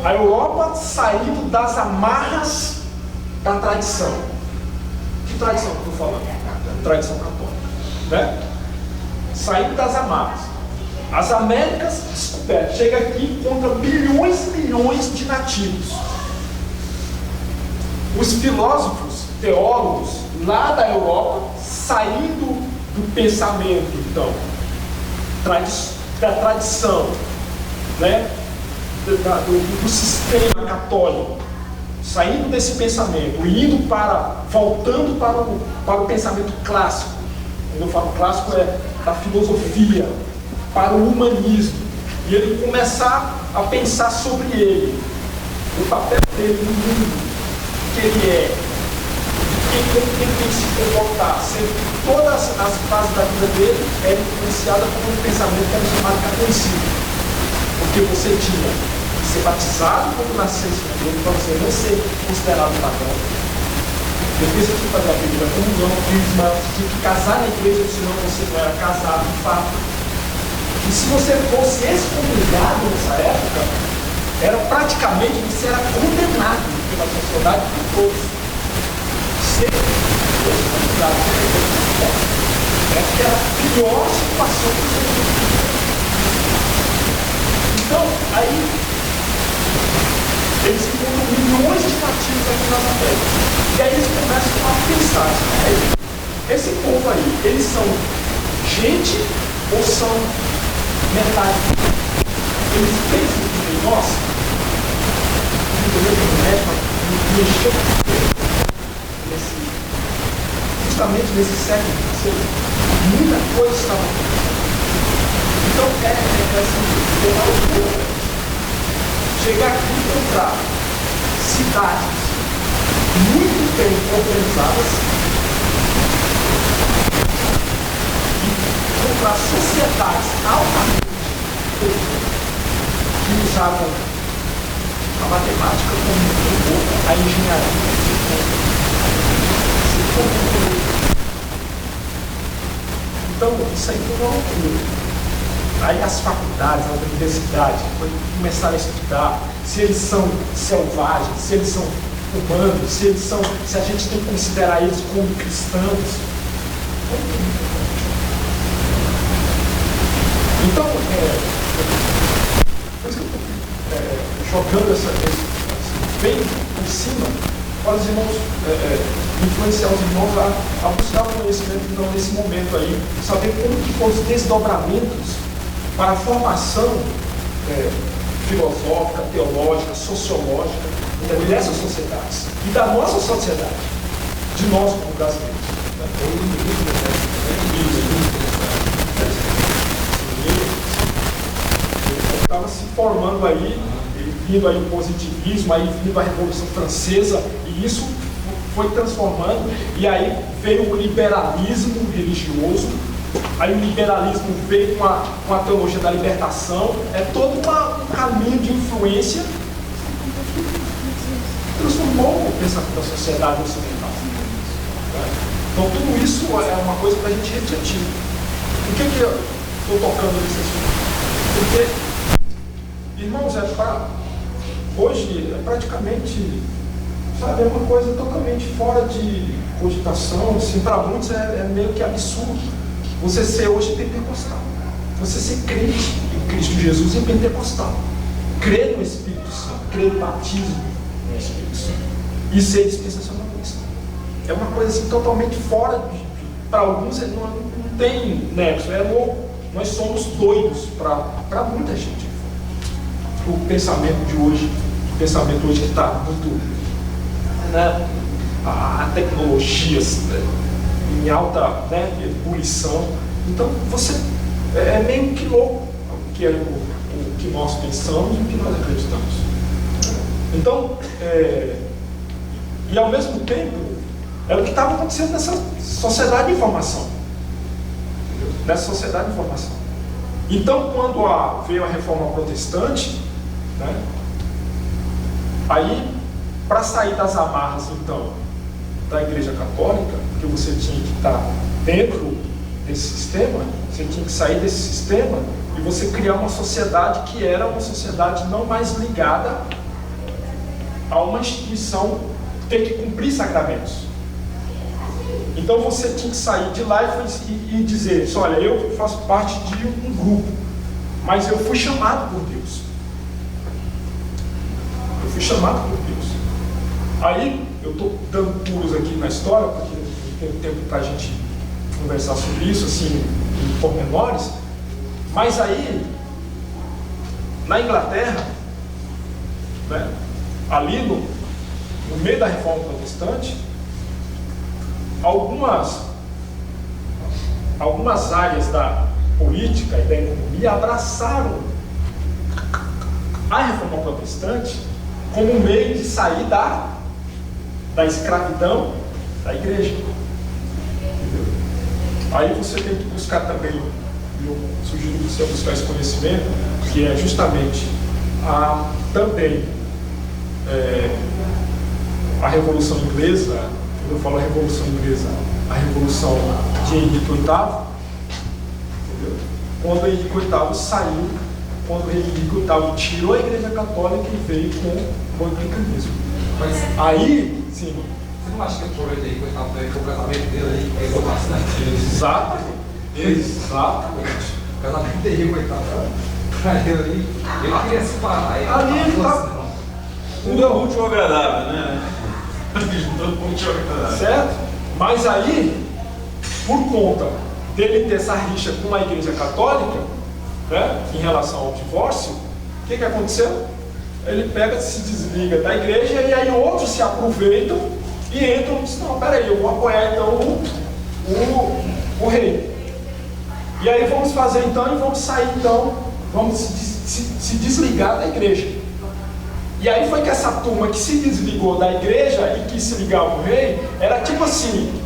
A Europa saiu das amarras da tradição. Que tradição que eu estou falando? Tradição católica, né? Saiu das amarras. As Américas descobertas. Chega aqui e encontra bilhões e milhões de nativos. Os filósofos, teólogos lá da Europa, saindo do pensamento, então, da tradição, né? do sistema católico, saindo desse pensamento, voltando para o pensamento clássico. Quando eu falo clássico, é da filosofia, para o humanismo, e ele começar a pensar sobre ele, o papel dele no mundo, o que ele é, como ele tem que se comportar, sendo que todas as fases da vida dele eram influenciadas por um pensamento que era chamado catolicismo, porque você tinha que ser batizado quando nascesse na igreja, para você não ser considerado pagão. Depois você tinha que fazer a primeira comunhão, crisma, você tinha que casar na igreja, senão você não era casado de fato. E se você fosse excomungado nessa época, era praticamente, você era condenado pela sociedade por todos. Ser excomungado pela igreja era a pior situação que você tinha. Então, aí, eles encontram milhões de nativos aqui nas Américas. E aí eles começam a pensar, esse povo aí, eles são gente ou são metade? Eles pensam que nós, justamente nesse século XVI, muita coisa estava acontecendo. Então é uma loucura chegar aqui e encontrar cidades muito bem organizadas e encontrar sociedades altamente que usavam a matemática como a engenharia. Então, isso aí foi uma loucura. Aí as faculdades, as universidades começaram a estudar se eles são selvagens, se eles são humanos, se a gente tem que considerar eles como cristãos. Então, por isso que eu estou jogando bem por cima para os irmãos, influenciar os irmãos a buscar o conhecimento então, nesse momento aí, saber como que foram os desdobramentos para a formação filosófica, teológica, sociológica dessas sociedades e da nossa sociedade, de nós como brasileiros. Estava se formando aí, vindo aí o positivismo, aí vindo a Revolução Francesa, e isso foi transformando, e aí veio o liberalismo religioso. Aí o liberalismo veio com a teologia da libertação, é todo um caminho de influência que transformou o pensamento da sociedade ocidental. Então tudo isso é uma coisa para a gente refletir. Por que eu estou tocando nesse assunto? Porque, irmãos, hoje é praticamente, sabe, é uma coisa totalmente fora de cogitação, assim, para muitos é meio que absurdo. Você ser hoje pentecostal, você ser crente em Cristo Jesus e pentecostal, crer no Espírito Santo, crer no batismo no Espírito Santo e ser dispensacionalista. É uma coisa assim totalmente fora para alguns não tem nexo, nós somos doidos para muita gente. O pensamento de hoje, que está muito, né, a tecnologia em alta ebulição. Então você é meio que louco o que nós pensamos e o que nós acreditamos. Então, e ao mesmo tempo, é o que estava acontecendo nessa sociedade de informação. Nessa sociedade de informação. Então, quando veio a reforma protestante, né, aí, para sair das amarras, então, da Igreja Católica, porque você tinha que estar dentro desse sistema, você tinha que sair desse sistema e você criar uma sociedade que era uma sociedade não mais ligada a uma instituição ter que cumprir sacramentos. Então você tinha que sair de lá e dizer, olha, eu faço parte de um grupo, mas eu fui chamado por Deus. Eu fui chamado por Deus. Aí, eu estou dando pulos aqui na história, porque não tem tempo para a gente conversar sobre isso, assim, em pormenores. Mas aí, na Inglaterra, né, ali no meio da Reforma Protestante, algumas áreas da política e da economia abraçaram a Reforma Protestante como um meio de sair da escravidão da igreja. Entendeu? Aí você tem que buscar também, eu sugiro que você buscar esse conhecimento, que é justamente também a Revolução Inglesa. Quando eu falo a Revolução Inglesa, a Revolução de Henrique VIII, entendeu? Quando Henrique VIII saiu, quando Henrique VIII tirou a Igreja Católica e veio com o anglicanismo. Mas aí, sim. Você não acha que o problema de Henrique VIII foi o casamento dele aí, que pegou bastante? Exatamente. Exatamente. O casamento de Henrique VIII, pra ele queria se parar. Ali ele está. Tudo é útil ou agradável, né? Certo? Mas aí, por conta dele ter essa rixa com a Igreja Católica, né, em relação ao divórcio, o que aconteceu? Ele pega, se desliga da igreja e aí outros se aproveitam e entram e dizem, não, peraí, eu vou apoiar então o rei. E aí vamos fazer então e vamos sair então, vamos se desligar da igreja. E aí foi que essa turma que se desligou da igreja e quis se ligar ao rei, era tipo assim,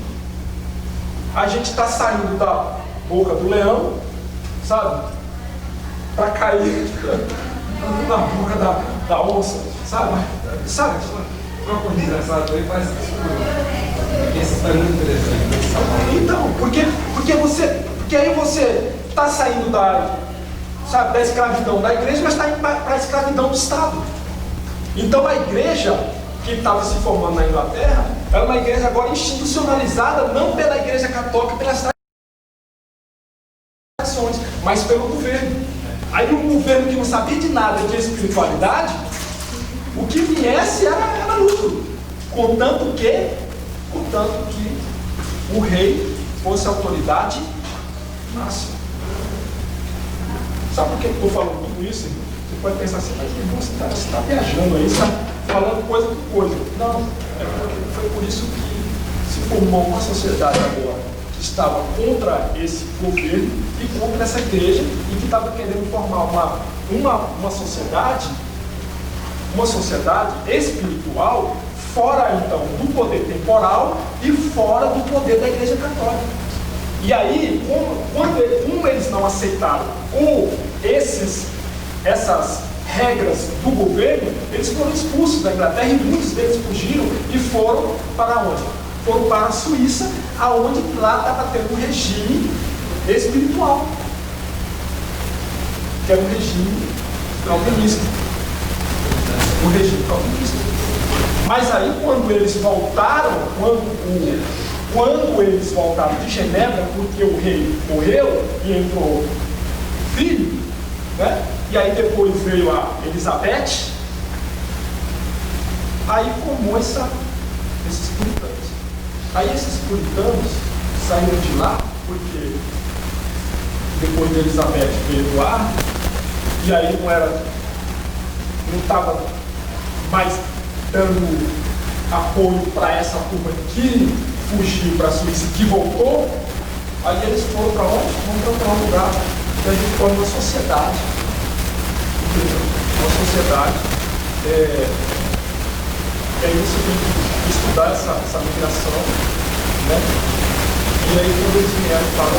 a gente está saindo da boca do leão, sabe? Para cair na boca da onça, sabe? Sabe? Uma coisa engraçada, ele faz essa história é muito interessante. Então, porque aí você está saindo da escravidão da igreja, mas está indo para a escravidão do Estado. Então a igreja que estava se formando na Inglaterra era uma igreja agora institucionalizada, não pela igreja católica, pelas tradições, mas pelo governo. Aí o governo que não sabia de nada de espiritualidade, o que viesse era lucro, contanto que o rei fosse a autoridade máxima. Sabe por que eu estou falando tudo isso, irmão? Você pode pensar assim, mas irmão, você está viajando aí, você está falando coisa por coisa. Não, foi por isso que se formou uma sociedade agora que estava contra esse governo e contra essa igreja e que estava querendo formar uma sociedade espiritual fora então do poder temporal e fora do poder da igreja católica. E aí, como eles não aceitaram essas regras do governo, eles foram expulsos da Inglaterra e muitos deles fugiram e foram para onde? Foram para a Suíça, aonde lá estava tendo um regime espiritual, que era um regime calvinista. Um regime calvinista. Mas aí quando eles voltaram, quando eles voltaram de Genebra, porque o rei morreu e entrou filho, né? E aí depois veio a Elizabeth, aí formou esses puritanos. Aí esses puritanos saíram de lá, porque depois de Elizabeth veio Eduardo, e aí não estava mais dando apoio para essa turma que fugiu para a Suíça, que voltou. Aí eles foram para onde? Vão para um lugar que a gente forma uma sociedade. Uma sociedade. Aí você tem que estudar essa migração, né? E aí quando eles vieram para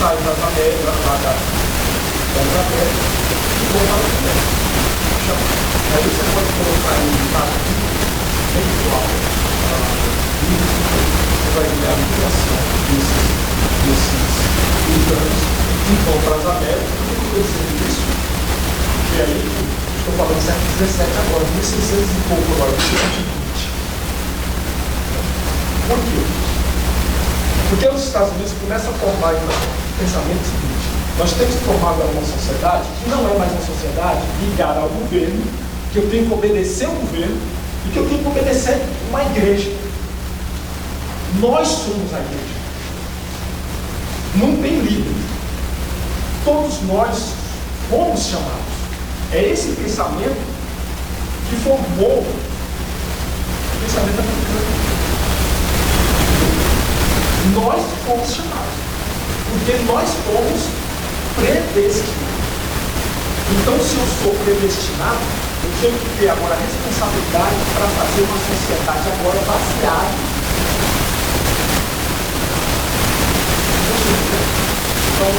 sai das Américas, das Américas, e vão para o México. Aí você pode colocar aí, tá? intelectual, você vai ver a migração desses urbanos que vão para as Américas. Por que eu estou dizendo isso? Porque aí, estou falando do século XVII agora, 1600 e pouco agora, 1720. Por quê? Porque os Estados Unidos começam a formar o pensamento seguinte: nós temos que formar agora uma sociedade que não é mais uma sociedade ligada ao governo, que eu tenho que obedecer ao governo e que eu tenho que obedecer uma igreja. Nós somos a igreja. Não tem líder. Todos nós fomos chamados. É esse pensamento que formou o pensamento americano. Nós fomos chamados, porque nós fomos predestinados. Então, se eu sou predestinado, eu tenho que ter agora a responsabilidade para fazer uma sociedade agora baseada. Então,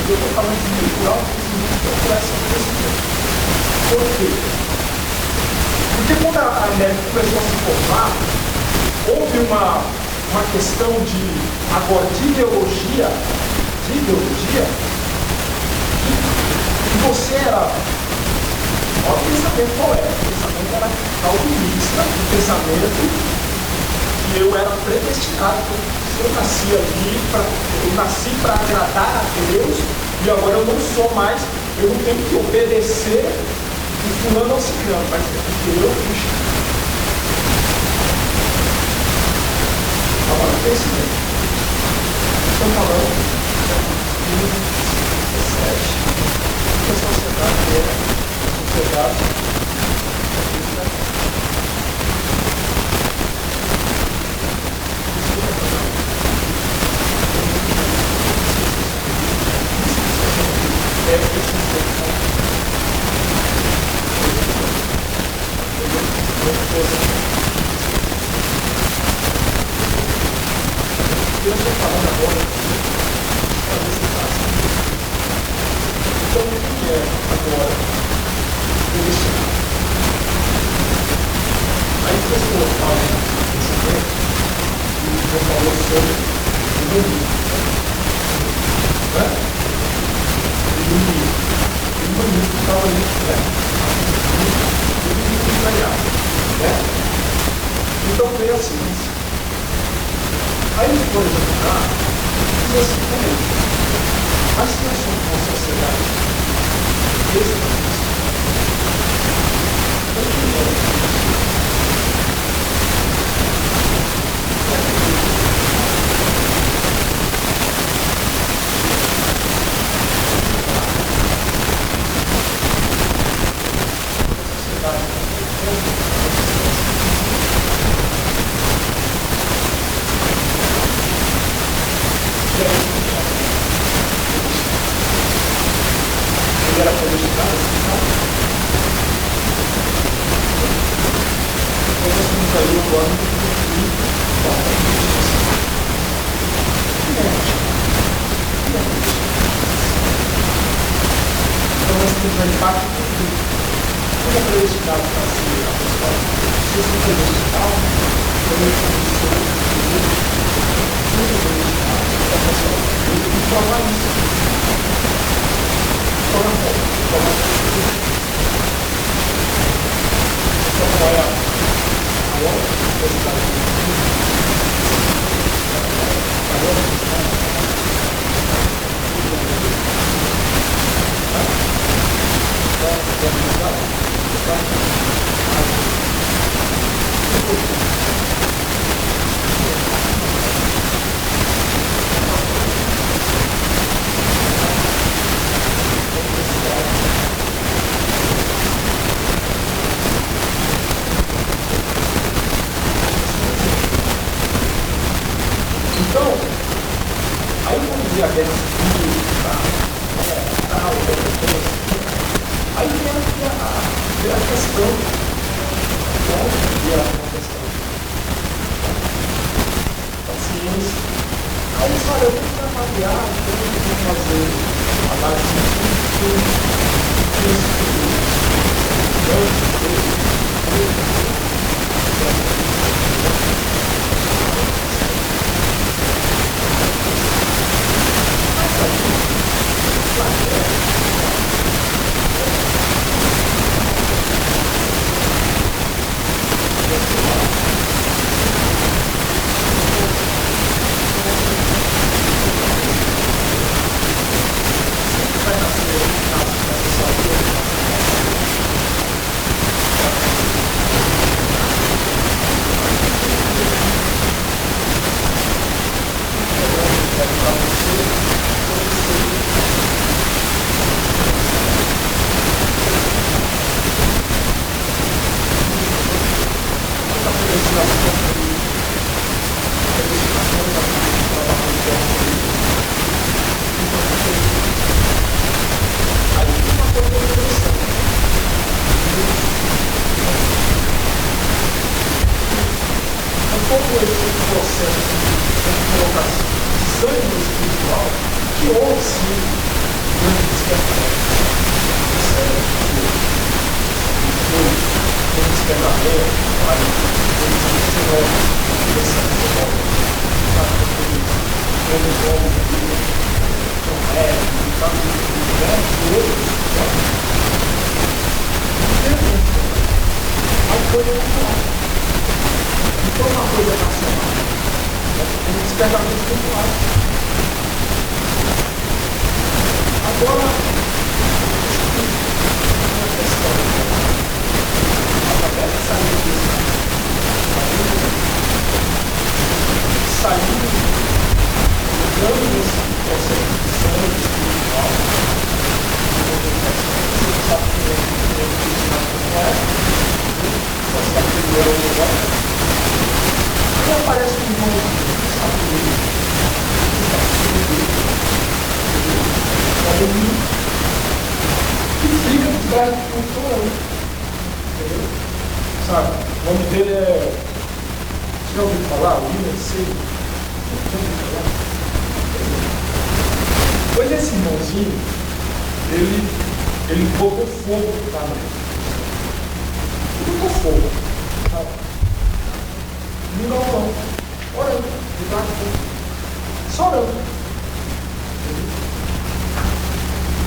eu estou falando de cultural, por essa questão. Por quê? Porque quando a América começou a se formar, houve uma questão de ideologia, e você era, olha o pensamento qual era? O pensamento era calvinista, o pensamento que eu era predestinado, eu nasci ali, eu nasci para agradar a Deus, e agora eu não sou mais, eu não tenho que obedecer o fulano ao ciclano, mas é porque eu fui chamado. Agora, pense bem. Estamos falando de 2017, que a sociedade é a sociedade eu estou falando agora para você fazer. Então, o que é agora predestinado? Aí as pessoas falam nesse tempo e eu falo sobre o humanismo. Né? E o humanismo estava ali, né? O humanismo italiano, né? Então, veio a ciência. Aí depois de mudar, diz assim, peraí, mas se nós somos uma sociedade desconhecida, então que é? Ele era predestinado, sabe? Então nós temos aí o ano então nós temos aí parte do tudo. Como é predestinado para ser apostólico? Se eu sou predestinado, eu não sou predestinado para ser apostólico. Eu tenho que provar isso. Então qual é a Então, aí vamos dizer a guerra civil, tal, outras coisas. Aí vem a questão, onde é a questão da ciência. Aí eles falam, eu vou trabalhar, então eu vou fazer análise científica,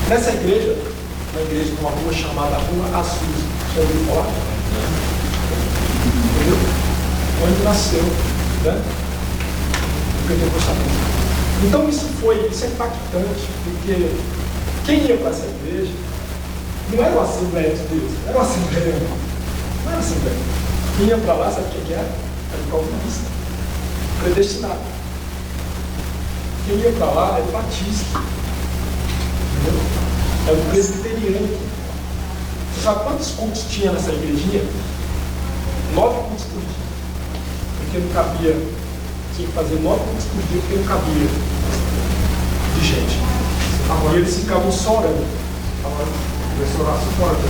Nessa igreja, uma igreja numa rua chamada Rua Assus, já ouviu falar? Entendeu? Onde nasceu, né? O pentecostalismo. Então isso é impactante, porque quem ia para essa igreja não era uma Assembleia de Deus, era uma Assembleia, não era Assembleia. Quem ia para lá, sabe quem era? Era o calvinista, predestinado. Quem ia para lá era o batista. É o presbiteriano. Você sabe quantos cultos tinha nessa igrejinha? 9 cultos por dia. Porque não cabia. Tinha que fazer 9 cultos por dia porque não cabia de gente. E eles ficavam só orando. Agora, começou a orar só fora, do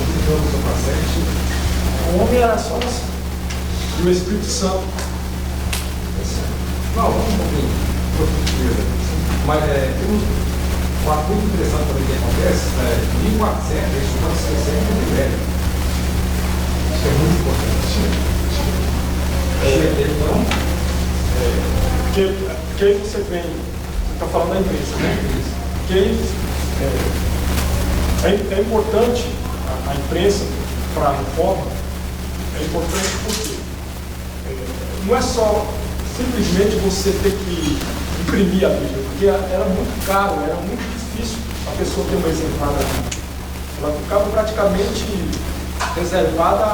paciente. O homem era só assim. E o Espírito Santo. Não, vamos um pouquinho. Mas temos. Um fato muito interessante também que acontece, em 1400, eles estão esquecendo muito velho. Isso é muito importante. Porque aí você vem, você está falando da imprensa, né? Porque aí é importante a imprensa para a reforma, é importante porque não é só simplesmente você ter que imprimir a Bíblia, porque era muito caro, era muito difícil a pessoa ter uma exemplar da Bíblia. Ela ficava praticamente reservada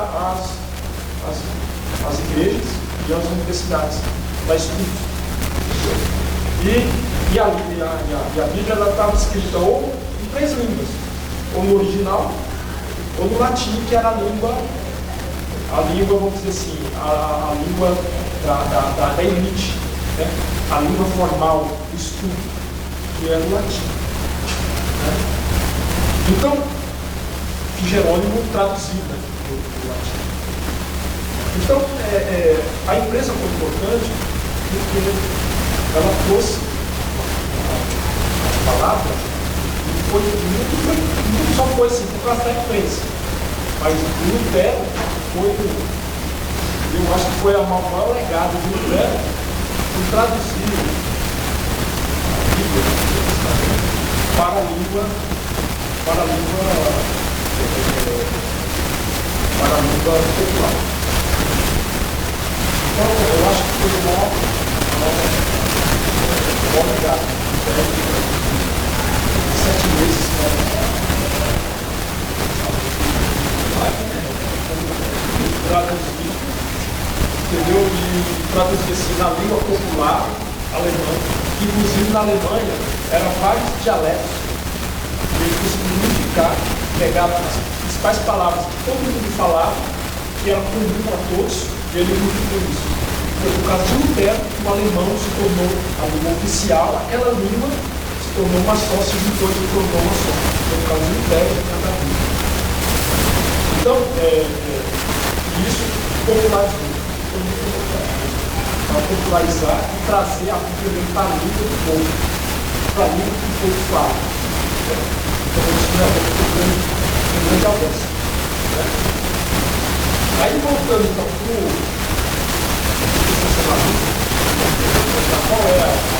às igrejas e às universidades, da estudo. E a Bíblia estava escrita ou em 3 línguas, ou no original, ou no latim, que era a língua, vamos dizer assim, a língua da elite, né? A língua formal do estudo, que era o latim. Né? Então, que Jerônimo traduziu, né, do latim. Então, a imprensa foi importante porque ela trouxe as palavras e não só foi assim por causa da imprensa. Mas o Lutero eu acho que foi a maior legado do Lutero em traduzir a Bíblia para a língua popular. Então, eu acho que foi o maior legado. 7 meses, traduzir, entendeu? E traduzir assim na língua popular alemã, que inclusive na Alemanha eram vários dialetos, e ele conseguiu unificar, pegava as principais palavras que todo mundo falava, que era comum para todos, e ele unificou isso. Foi por causa de Lutero que o alemão se tornou a língua oficial, aquela língua se tornou uma só, se juntou e se tornou uma só. Foi por causa de Lutero e cada língua. Então, isso popularizou. Para popularizar e trazer a cultura para a língua do povo, para a língua que o povo fala. Então, isso foi um grande avanço. Aí, voltando então para o qual é a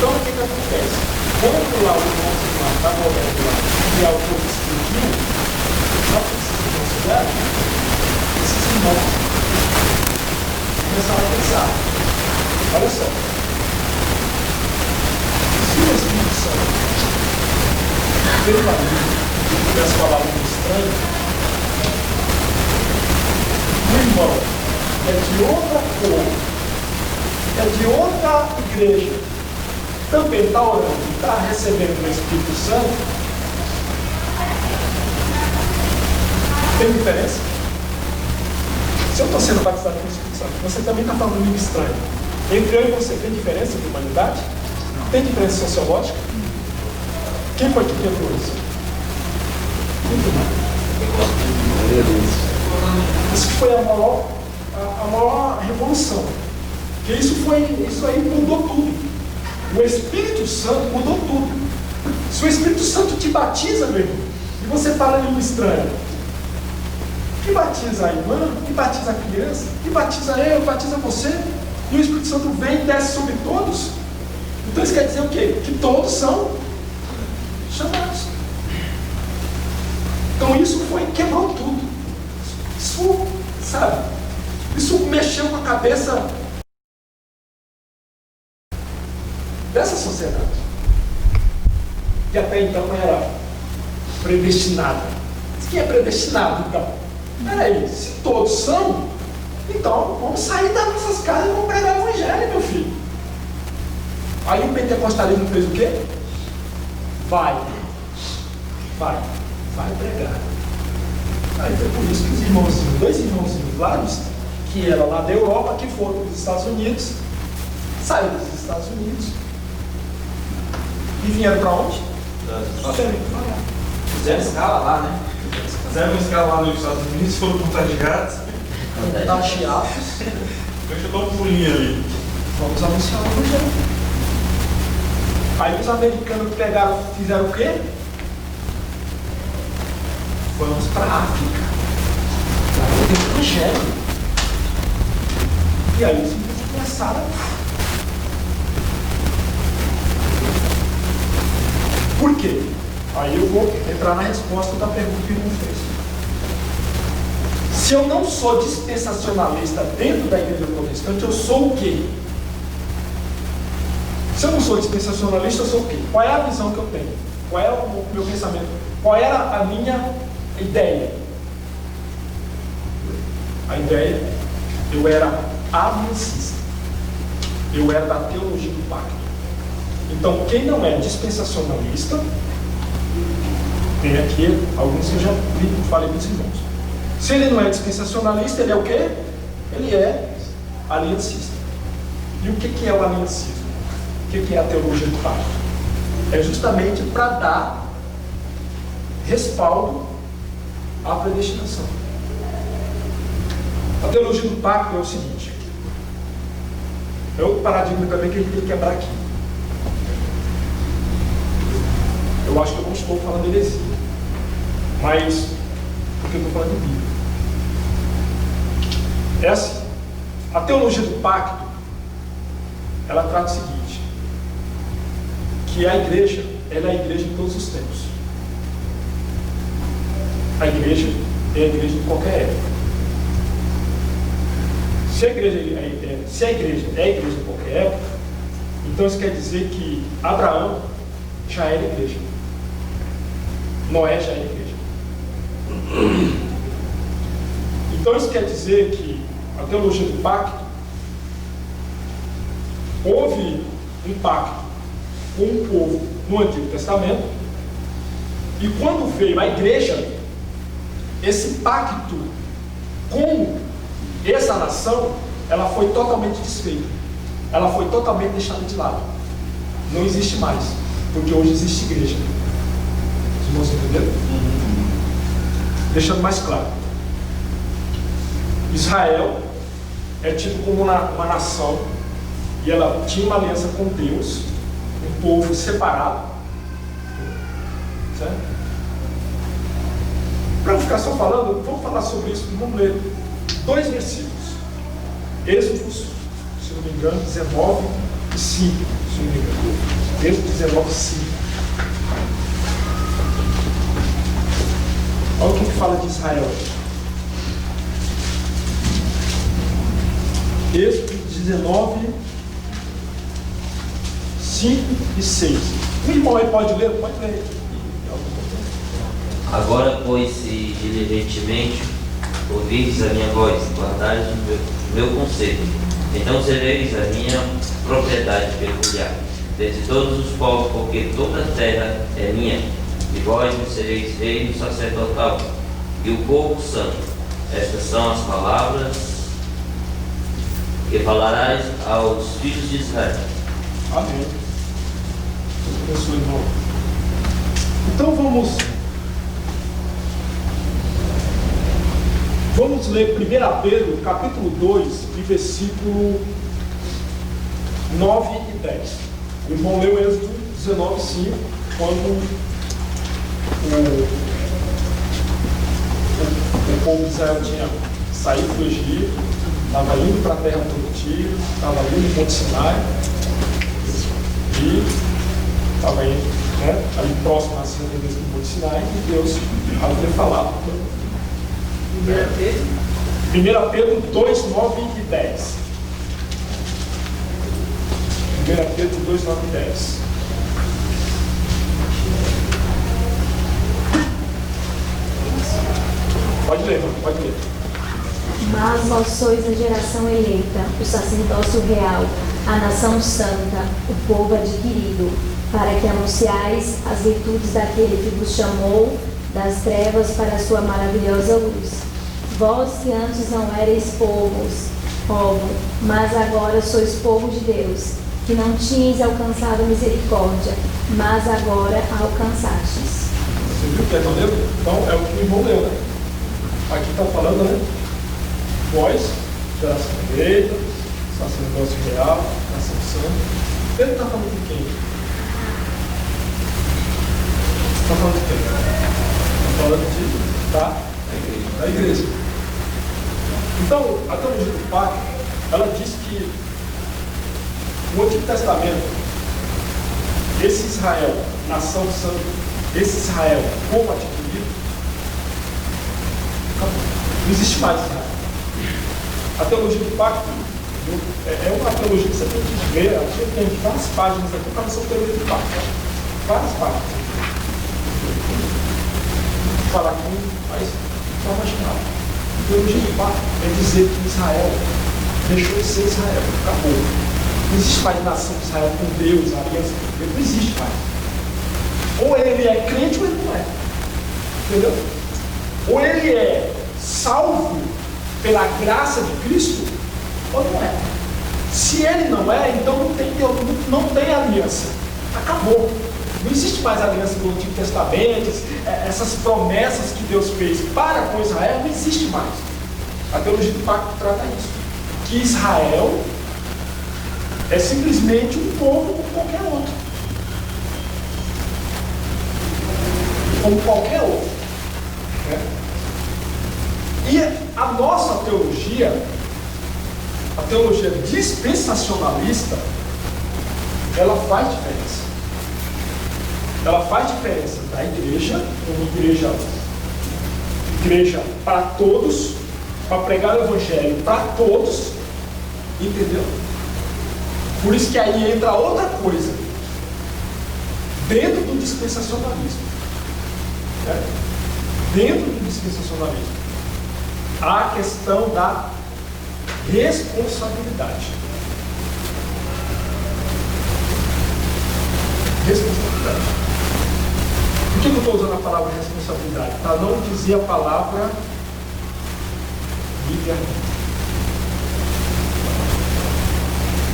Então, o que acontece? Quando lá o irmão está morando lá e a autor explodiu, só que vocês consideram, esses irmãos começaram a pensar: olha só, se o Espírito Santo veio para mim e começa a falar muito estranho, o irmão é de outra cor, é de outra igreja, também está orando e está recebendo o Espírito Santo, tem diferença? Se eu estou sendo batizado com o Espírito Santo, você também está falando língua estranha. Entre eu e você, tem diferença de humanidade? Tem diferença sociológica? Quem foi que criou isso? Muito mais. Isso foi a maior revolução. Porque isso aí mudou tudo. O Espírito Santo mudou tudo. Se o Espírito Santo te batiza, meu irmão, e você fala língua estranha, que batiza a irmã, que batiza a criança, que batiza eu, batiza você, e o Espírito Santo vem e desce sobre todos. Então isso quer dizer o quê? Que todos são chamados. Então isso quebrou tudo. Isso, sabe, isso mexeu com a cabeça dessa sociedade, que até então era predestinada. Quem é predestinado, então? Peraí, se todos são, então vamos sair das nossas casas e vamos pregar o Evangelho, meu filho. Aí o pentecostalismo fez o quê? Vai pregar. Aí foi por isso que os irmãozinhos, 2 irmãozinhos lá, que eram lá da Europa, que foram para os Estados Unidos, saíram dos Estados Unidos e vieram para onde? Fizeram escala lá, né? Fizeram escala lá nos Estados Unidos, foram contagiados. Contagiados. Deixa eu dar um pulinho ali. Vamos anunciar o Evangelho. Aí os americanos pegaram, fizeram o quê? Vamos para a África. Lá tem o Evangelho. E aí eles começaram. Por quê? Aí eu vou entrar na resposta da pergunta que o irmão fez. Se eu não sou dispensacionalista dentro da igreja protestante, eu sou o quê? Se eu não sou dispensacionalista, eu sou o quê? Qual é a visão que eu tenho? Qual é o meu pensamento? Qual era a minha ideia? A ideia, eu era aliancista. Eu era da teologia do pacto. Então, quem não é dispensacionalista, tem aqui alguns que eu já falei para os irmãos. Se ele não é dispensacionalista, ele é o quê? Ele é aliancista. E o que é o aliancismo? O que é a teologia do pacto? É justamente para dar respaldo à predestinação. A teologia do pacto é o seguinte. É outro paradigma também que a gente tem que quebrar aqui. Eu acho que eu não estou falando heresia, mas porque eu estou falando de Bíblia. É assim, a teologia do pacto, ela trata o seguinte, que a igreja, ela é a igreja de todos os tempos. A igreja é a igreja de qualquer época. Se a igreja é a igreja de qualquer época, então isso quer dizer que Abraão já era igreja. Noé já era igreja. Então isso quer dizer que a teologia do pacto, houve um pacto com o povo no Antigo Testamento, e quando veio a igreja, esse pacto com essa nação, ela foi totalmente desfeita. Ela foi totalmente deixada de lado. Não existe mais, porque hoje existe igreja. Os irmãos entenderam? Deixando mais claro. Israel é tido como uma nação, e ela tinha uma aliança com Deus, um povo separado. Certo? Para não ficar só falando, vamos falar sobre isso, vamos ler 2 versículos. Êxodo, se não me engano, 19 e 5, se não me engano. Êxodo 19 e 5. Olha o que fala de Israel. Êxodo 19, 5 e 6. O irmão aí pode ler? Pode ler. Agora, pois, se diligentemente ouvirdes a minha voz, guardares o meu conselho, então sereis a minha propriedade peculiar, dentre todos os povos, porque toda a terra é minha, e vós me sereis reino sacerdotal, e o povo santo. Estas são as palavras que falarás aos filhos de Israel. Amém. Deus abençoe, irmão. Então vamos ler 1 Pedro, capítulo 2, de versículo 9 e 10. O irmão leu Êxodo 19, 5, quando o povo de Israel tinha saído do Egito, estava indo para a terra prometida, estava ali no Monte Sinai, e estava indo, ali próximo à redondeza do Monte Sinai, e Deus havia falado. 1 Pedro 2, 9 e 10. 1 Pedro 2, 9 e 10. Pode ler, irmão, pode ler. Mas vós sois a geração eleita, o sacerdócio real, a nação santa, o povo adquirido, para que anunciais as virtudes daquele que vos chamou das trevas para a sua maravilhosa luz. Vós que antes não erais povo, mas agora sois povo de Deus, que não tinhais alcançado misericórdia, mas agora alcançastes. Você viu o que não leu? Então é o que o irmão leu, né? Aqui está falando, né? Vós, geração eleita, sacerdócio real, nação santa. Ele está falando de quem? Está falando de quem? Está falando da igreja. Então, a teologia do pacto, ela diz que no Antigo Testamento, esse Israel, nação santa, esse Israel, como adquirido, acabou. Não existe mais Israel. A teologia do pacto é uma teologia que você tem que ver, a gente tem várias páginas aqui para essa teologia do pacto. Várias páginas. Vou falar aqui, mas só imaginar. A teologia do pacto é dizer que Israel deixou de ser Israel, acabou. Não existe mais nação de Israel com Deus, a aliança com Deus, não existe mais. Ou ele é crente ou ele não é. Entendeu? Ou ele é salvo pela graça de Cristo, ou não é. Se ele não é, então não tem aliança. Acabou. Não existe mais aliança do Antigo Testamento, essas promessas que Deus fez para com Israel, não existe mais. A teologia do pacto trata isso. Que Israel é simplesmente um povo como qualquer outro. Como qualquer outro. Né? E a nossa teologia, a teologia dispensacionalista, ela faz diferença. Ela faz diferença da igreja, como igreja para todos, para pregar o evangelho para todos, entendeu? Por isso que aí entra outra coisa, dentro do dispensacionalismo. Né? Dentro do dispensacionalismo, há a questão da responsabilidade. Responsabilidade. Por que eu estou usando a palavra responsabilidade? Para não dizer a palavra livre-arbítrio.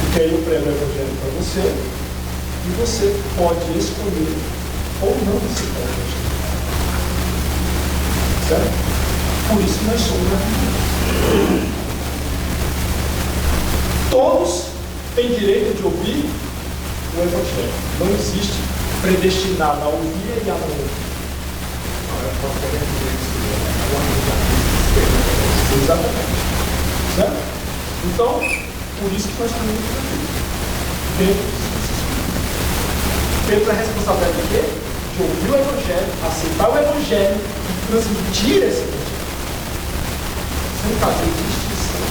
Porque aí eu prego o evangelho para você e você pode escolher ou não você pode escolher. Certo? Por isso que nós somos livres. Todos têm direito de ouvir o evangelho. Não existe predestinado a ouvir e a não ouvir. Exatamente. Certo? Então, por isso que nós estamos aqui. Temos a responsabilidade de quê? De ouvir o evangelho, aceitar o evangelho e transmitir esse evangelho. Sem fazer distinção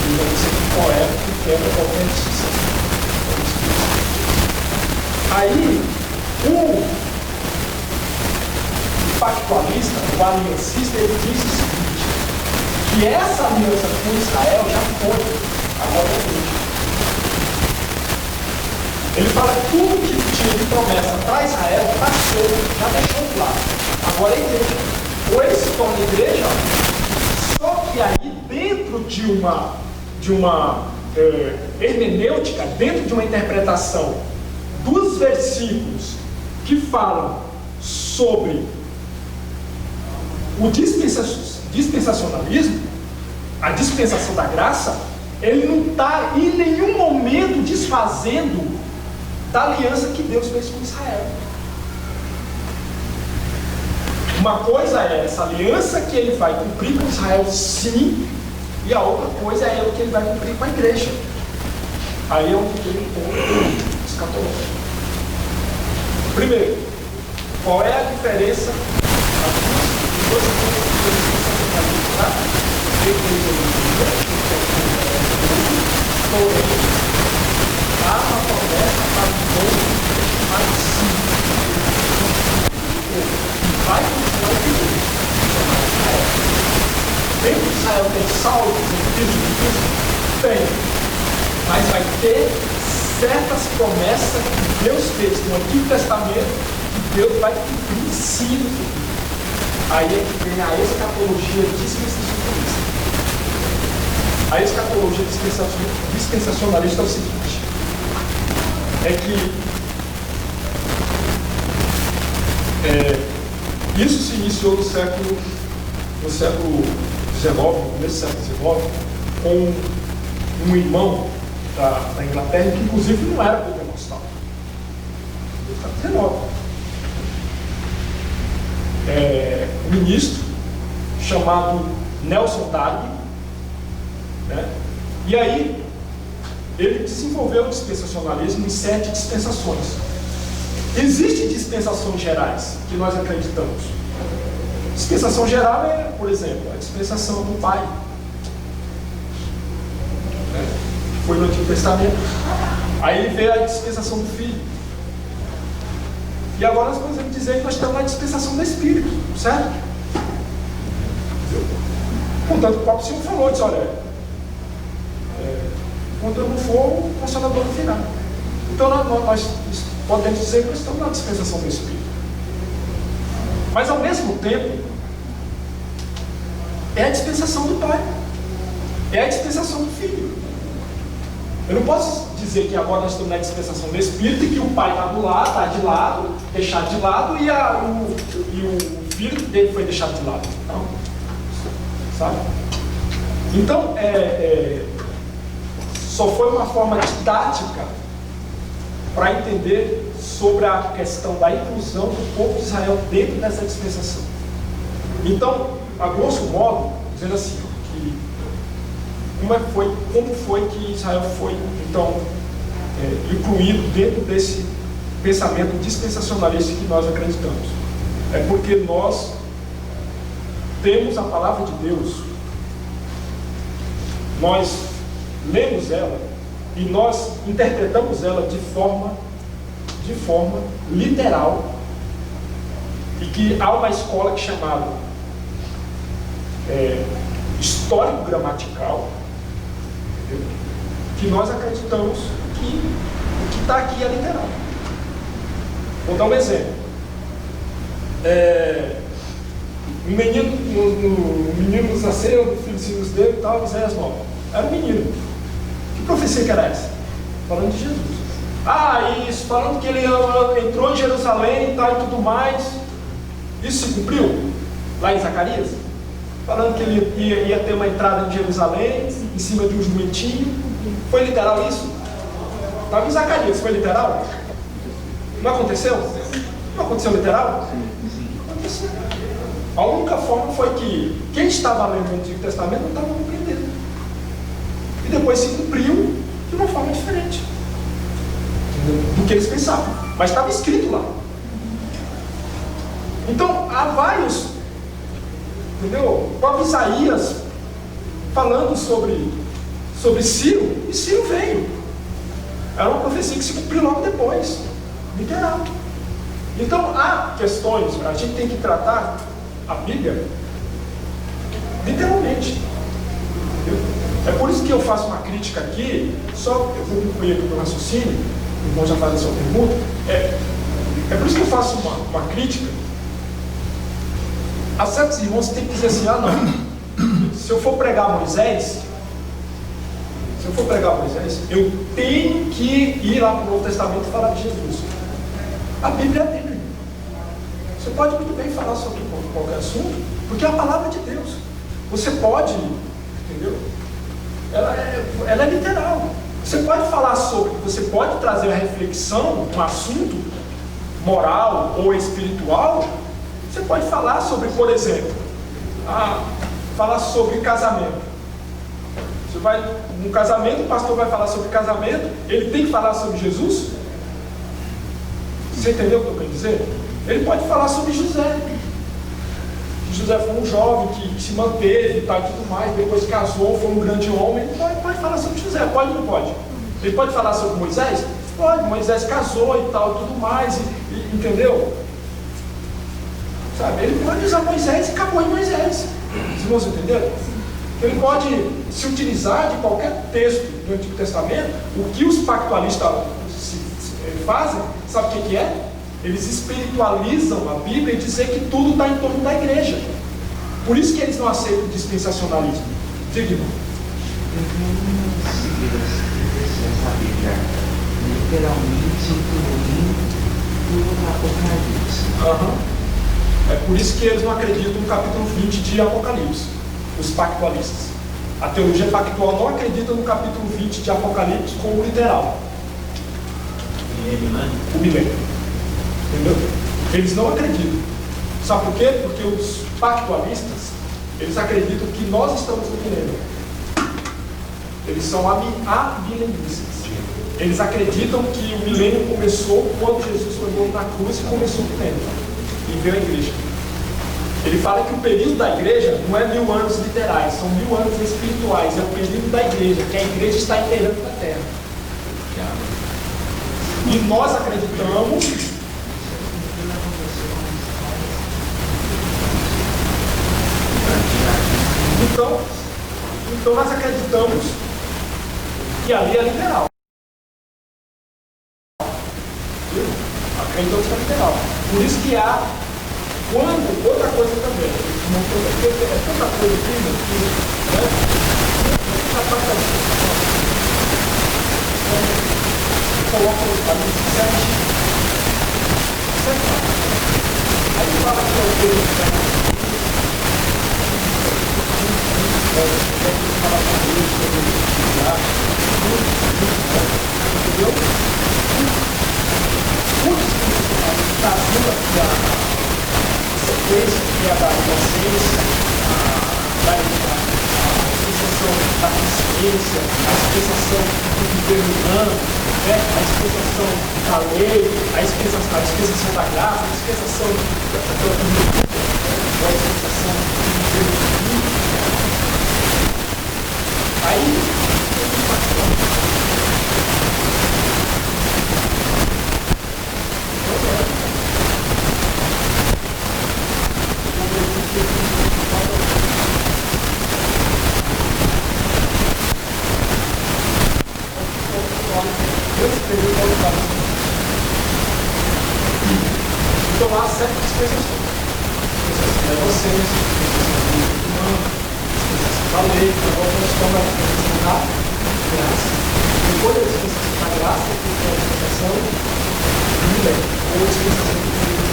de não ser correto que quebra qualquer distinção. Aí, o pactualista, o aliancista, ele diz o seguinte, que essa aliança com Israel já foi, agora é hoje. Ele fala que tudo que tinha de promessa para Israel passou, já deixou de lado. Agora é igreja. Ou ele se torna igreja, só que aí dentro de uma hermenêutica, dentro de uma interpretação dos versículos que falam sobre o dispensacionalismo, a dispensação da graça, ele não está em nenhum momento desfazendo da aliança que Deus fez com Israel. Uma coisa é essa aliança que ele vai cumprir com Israel, sim, e a outra coisa é o que ele vai cumprir com a igreja. Aí é onde tem um ponto escatológico. Primeiro, qual é a diferença das duas há uma promessa para o povo mais simples. Vai continuar o Deus. Dentro de Israel tem salvos em Cristo de Cristo? Tem. Mas vai ter certas promessas que Deus fez no Antigo Testamento que Deus vai cumprir sim no futuro. Aí é que vem a escatologia dispensacionalista. A escatologia dispensacionalista é o seguinte, é que isso se iniciou no século XIX, no começo do século XIX, com um irmão da Inglaterra, que inclusive não era capítulo 19. Um ministro chamado Nelson Darby, né? E aí ele desenvolveu o dispensacionalismo em 7 dispensações. Existem dispensações gerais que nós acreditamos. Dispensação geral é, por exemplo, a dispensação do Pai, né? Foi no Antigo Testamento. Aí veio a dispensação do Filho. E agora nós podemos dizer que nós estamos na dispensação do Espírito, certo? Contanto que o próprio Senhor falou, disse, olha, quando eu não for, o Consolador não virá. Então nós podemos dizer que nós estamos na dispensação do Espírito. Mas ao mesmo tempo, é a dispensação do Pai, é a dispensação do Filho. Eu não posso dizer que agora nós estamos na dispensação do Espírito e que o Pai está do lado, está de lado, deixado de lado, e o Filho dele foi deixado de lado. Não. Sabe? Então, só foi uma forma didática para entender sobre a questão da inclusão do povo de Israel dentro dessa dispensação. Então, a grosso modo, dizendo assim, que como foi que Israel foi, então, incluído dentro desse pensamento dispensacionalista que nós acreditamos. É porque nós temos a palavra de Deus, nós lemos ela e nós interpretamos ela de forma literal, e que há uma escola que é chamada histórico-gramatical, que nós acreditamos que o que está aqui é literal. Vou dar um exemplo. O menino nasceu, o filho dos filhos dele e tal, Isaías 9. Era um menino. Que profecia que era essa? Falando de Jesus. Isso, falando que ele entrou em Jerusalém e tal e tudo mais. Isso se cumpriu? Lá em Zacarias? Falando que ele ia ter uma entrada em Jerusalém, em cima de um jumentinho. Foi literal isso? Estava em Zacarias, foi literal? Não aconteceu? Não aconteceu literal? Não aconteceu. A única forma foi que quem estava lendo o Antigo Testamento não estava compreendendo. E depois se cumpriu de uma forma diferente do que eles pensavam. Mas estava escrito lá. Então, há vários, entendeu? O próprio Isaías falando sobre Ciro, e Ciro veio. Era uma profecia que se cumpriu logo depois. Literal. Então, há questões, a gente tem que tratar a Bíblia literalmente. Entendeu? É por isso que eu faço uma crítica aqui, só eu vou concluir aqui o meu raciocínio, o irmão já faz a sua pergunta. É por isso que eu faço uma crítica a certos irmãos que tem que dizer assim, não, se eu for pregar Moisés, eu tenho que ir lá para o Novo Testamento e falar de Jesus. A Bíblia é a Bíblia. Você pode muito bem falar sobre qualquer assunto, porque é a palavra de Deus. Você pode, entendeu? Ela é literal. Você pode falar sobre, você pode trazer a reflexão, um assunto moral ou espiritual. Você pode falar sobre, por exemplo, falar sobre casamento. Você vai num casamento, o pastor vai falar sobre casamento, ele tem que falar sobre Jesus? Você entendeu o que eu quero dizer? Ele pode falar sobre José. José foi um jovem que se manteve e tal, tudo mais, depois casou, foi um grande homem. Ele pode falar sobre José, pode ou não pode? Ele pode falar sobre Moisés? Pode, Moisés casou e tal, tudo mais, entendeu? Sabe, ele pode usar Moisés e acabou em Moisés. Os irmãos entenderam? Ele pode se utilizar de qualquer texto do Antigo Testamento. O que os pactualistas fazem, sabe o que é? Eles espiritualizam a Bíblia e dizem que tudo está em torno da igreja. Por isso que eles não aceitam o dispensacionalismo. Diga, irmão. Essa Bíblia literalmente incluindo o Apocalipse. É por isso que eles não acreditam no capítulo 20 de Apocalipse, os pactualistas. A teologia pactual não acredita no capítulo 20 de Apocalipse como literal. O milênio. Entendeu? Eles não acreditam. Sabe por quê? Porque os pactualistas, eles acreditam que nós estamos no milênio. Eles são amilenistas. Eles acreditam que o milênio começou quando Jesus foi morto na cruz e começou o milênio. E veio a igreja. Ele fala que o período da igreja não é 1000 anos literais, são 1000 anos espirituais. É o período da igreja, que a igreja está inteirando na terra. E nós acreditamos então nós acreditamos que ali é literal. Acreditamos que é literal. Por isso que há quando outra coisa também. É tanta coisa aqui, né? Coloca ali 7. Aí fala que é o Deus entendeu? Muitos trazendo aqui a sequência que é da inocência, a dispensação da consciência, a dispensação do viver humano, né? A dispensação da lei, a dispensação da graça, a dispensação da dispensação do viver humano. Aí, então há certas dispensações. Dispensação da inocência, dispensação do humano, dispensação da lei, agora nós estamos na dispensação da graça. Depois da dispensação da graça, tem a dispensação do milênio, ou a dispensação do milênio.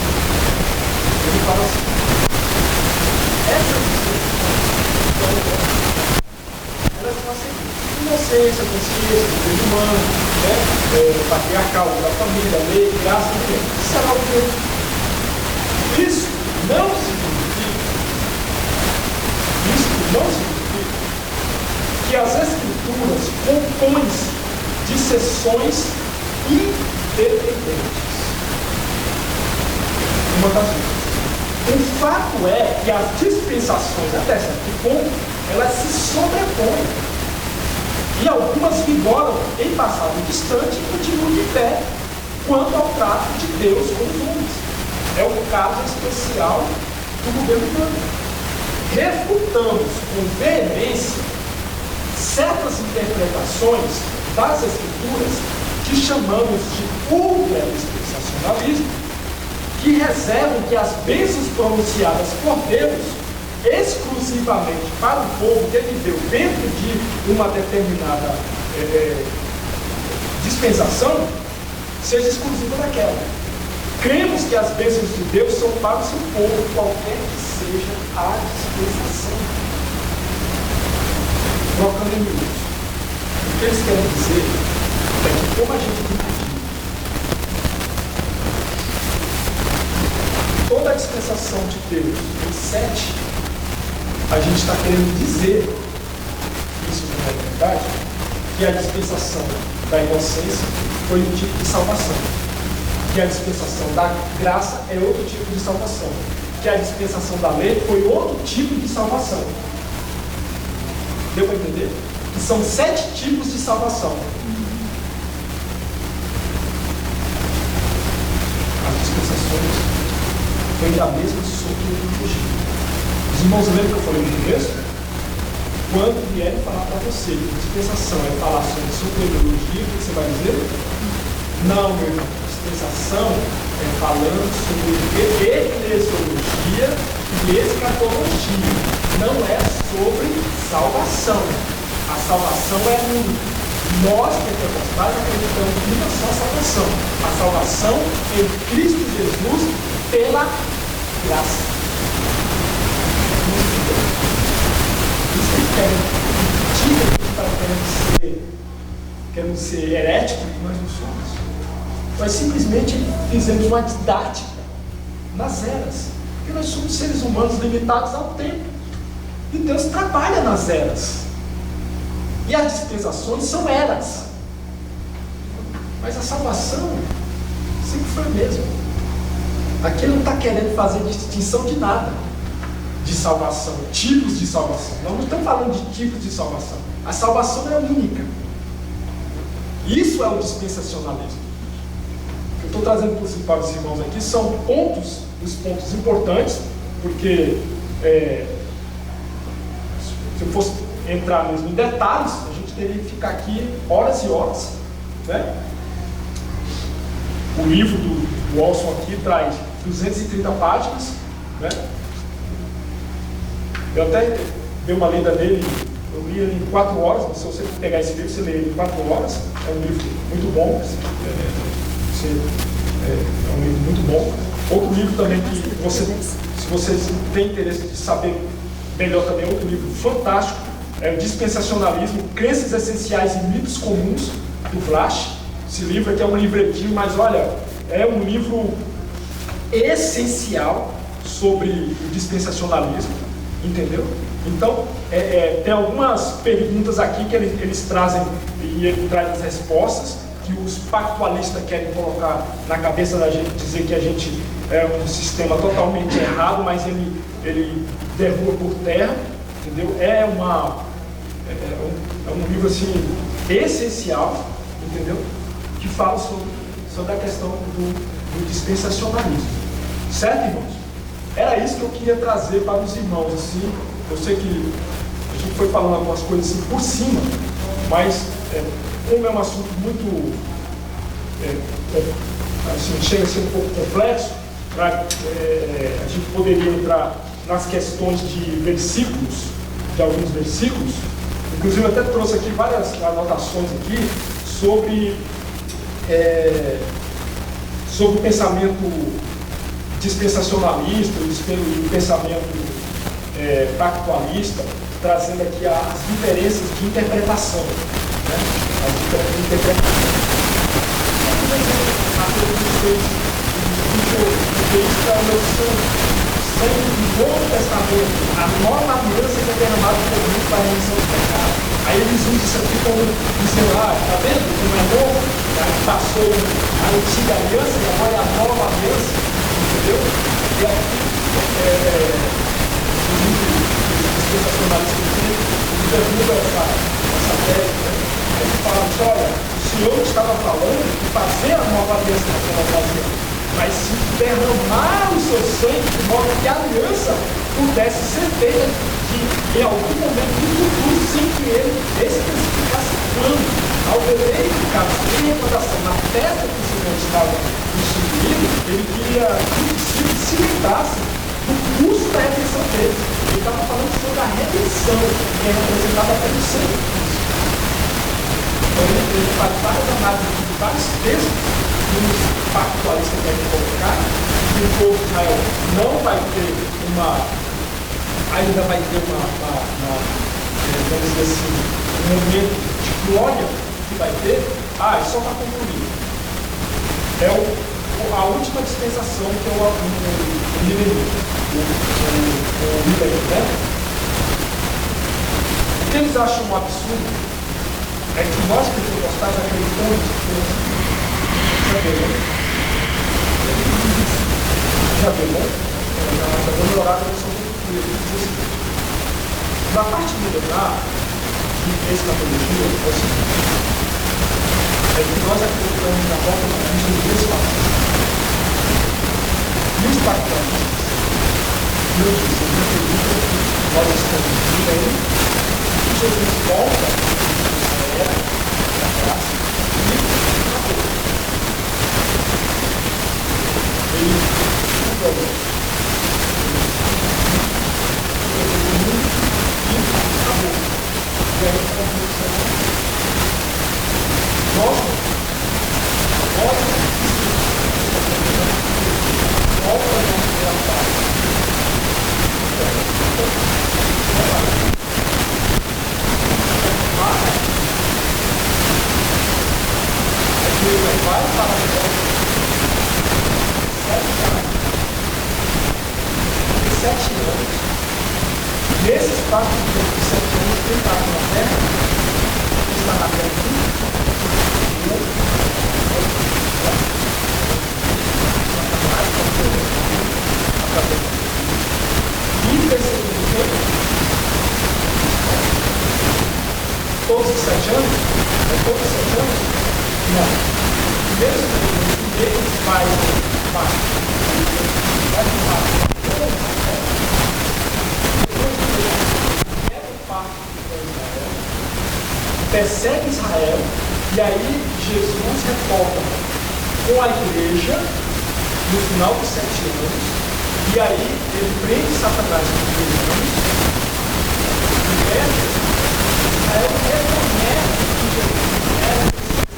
Ele fala assim, essa dispensação, elas são assim, inocência, consciência, dever humano, né? Patriarcal, da família, lei, graça, milênio. Isso será o que? Isso não significa que as Escrituras compõem-se de seções independentes. Uma das outras. O fato é que as dispensações, até certo ponto, elas se sobrepõem. E algumas vigoram em passado distante e continuam de pé quanto ao trato de Deus com os homens. É o caso especial do governo humano. Refutamos com veemência certas interpretações das Escrituras que chamamos de ultra-dispensacionalismo, que reservam que as bênçãos pronunciadas por Deus exclusivamente para o povo que viveu dentro de uma determinada dispensação seja exclusiva daquela. Cremos que as bênçãos de Deus são para o seu povo, qualquer que seja a dispensação. Trocando em miúdos. O que eles querem dizer é que, como a gente dividiu toda a dispensação de Deus em 7, a gente está querendo dizer, isso não é verdade, que a dispensação da inocência foi um tipo de salvação. Que a dispensação da graça é outro tipo de salvação. Que a dispensação da lei foi outro tipo de salvação. Deu para entender? Que são 7 tipos de salvação. As dispensações vêm da mesma soteriologia. Os irmãos lembram que eu falei no começo? Quando vierem falar para você que dispensação é falar sobre soteriologia, o que você vai dizer? Não, meu irmão. Dispensação é falando sobre eclesiologia e escatologia. Não é sobre salvação. A salvação é única. Nós, pentecostais, acreditamos que uma só salvação. A salvação em Cristo Jesus pela graça. Isso que querem dizer, queremos ser heréticos, nós não somos. Nós simplesmente fizemos uma didática nas eras. Porque nós somos seres humanos limitados ao tempo. E Deus trabalha nas eras. E as dispensações são eras. Mas a salvação sempre foi a mesma. Aqui ele não está querendo fazer distinção de nada. De salvação, tipos de salvação. Nós não estamos falando de tipos de salvação. A salvação é única. Isso é o dispensacionalismo. O que eu estou trazendo para os irmãos aqui são os pontos importantes, porque se eu fosse entrar mesmo em detalhes, a gente teria que ficar aqui horas e horas, né? O livro do Olson aqui traz 230 páginas, né? Eu até dei uma lida nele, eu li ele em 4 horas. Se você pegar esse livro, você lê ele em 4 horas. É um livro muito bom. É um livro muito bom. Outro livro também que se você tem interesse de saber melhor também, outro livro fantástico, é o Dispensacionalismo, Crenças Essenciais e Mitos Comuns, do Vlach. Esse livro aqui é um livretinho, mas olha, é um livro essencial sobre o dispensacionalismo, entendeu? Então, tem algumas perguntas aqui que eles trazem, e ele traz as respostas, que os pactualistas querem colocar na cabeça da gente, dizer que a gente é um sistema totalmente errado, mas ele derruba por terra, entendeu? É um livro assim, essencial, entendeu? Que fala sobre a questão do dispensacionalismo. Certo, irmãos? Era isso que eu queria trazer para os irmãos. Assim, eu sei que a gente foi falando algumas coisas assim por cima, mas como é um assunto muito assim, chega a ser um pouco complexo, a gente poderia entrar nas questões de versículos, de alguns versículos. Inclusive eu até trouxe aqui várias anotações aqui sobre o pensamento dispensacionalista, o pensamento pactualista, trazendo aqui as diferenças de interpretação, né? As diferenças de interpretação. Porque isso é uma noção sempre do Novo Testamento, a nova aliança que é derramada por Cristo para a remissão dos pecados. Aí eles usam isso aqui como dizendo, tá vendo? Como é novo, passou a antiga aliança e agora é a nova aliança, entendeu? E aqui, os sensacionalistas derrubam essa tese, né? Eles falam, olha, o Senhor estava falando de fazer a nova aliança naquela ocasião, mas se derramar o seu sangue de modo que a aliança pudesse ser feita em algum momento do futuro, sem que ele especificasse quando, ao verificar sem recordação na festa que o Senhor estava instituindo, ele queria que o discípulo se lembrasse do curso da redenção dele. Ele estava falando sobre a redenção, que é representada pelo sangue de Cristo. Então ele faz várias análises de vários textos que os pactualistas querem colocar, que o povo de Israel não vai ter ainda vai ter vamos dizer assim, um momento de glória que vai ter. Só para concluir, a última dispensação que é o milenismo, né? O que eles acham um absurdo é que nós pentecostais acreditamos já viu, né? Já deu melhorado a versão do na parte milenar de escatologia, é o seguinte: é que nós acreditamos na volta de Cristo em 3 fases. E os pactualistas, Deus diz, eles acreditam que nós estamos no reino, que Jesus volta à era da graça e acabou. Ele acabou. E aí, vai para 7 anos. Nesses 4 tempos de 7 anos, quem está na terra? Quem está na terra aqui? E percebendo tempo, todos os 7 anos? É todos os 7 anos? Não. Mesmo primeiro faz parte. Vai parte. Persegue Israel, e aí Jesus retorna com a igreja no final dos 7 anos, e aí ele prende Satanás por 3 anos, e Israel reconhece que Jesus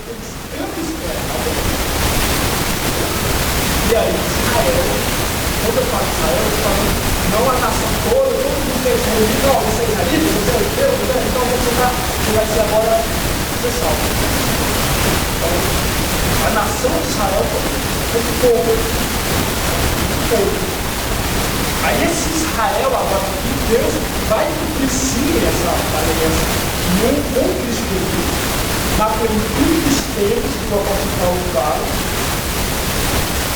eles tanto esperavam, e aí Israel, quando eu falo Israel, eu falo não a nação toda, todo mundo pensando, não, você é israelita, você é judeu, então você vai ser agora ser salvo. Então, a nação de Israel foi um povo. Aí esse Israel agora, Deus vai cumprir sim essa aliança com Cristo Jesus, na plenitude dos tempos que o apóstolo Paulo fala,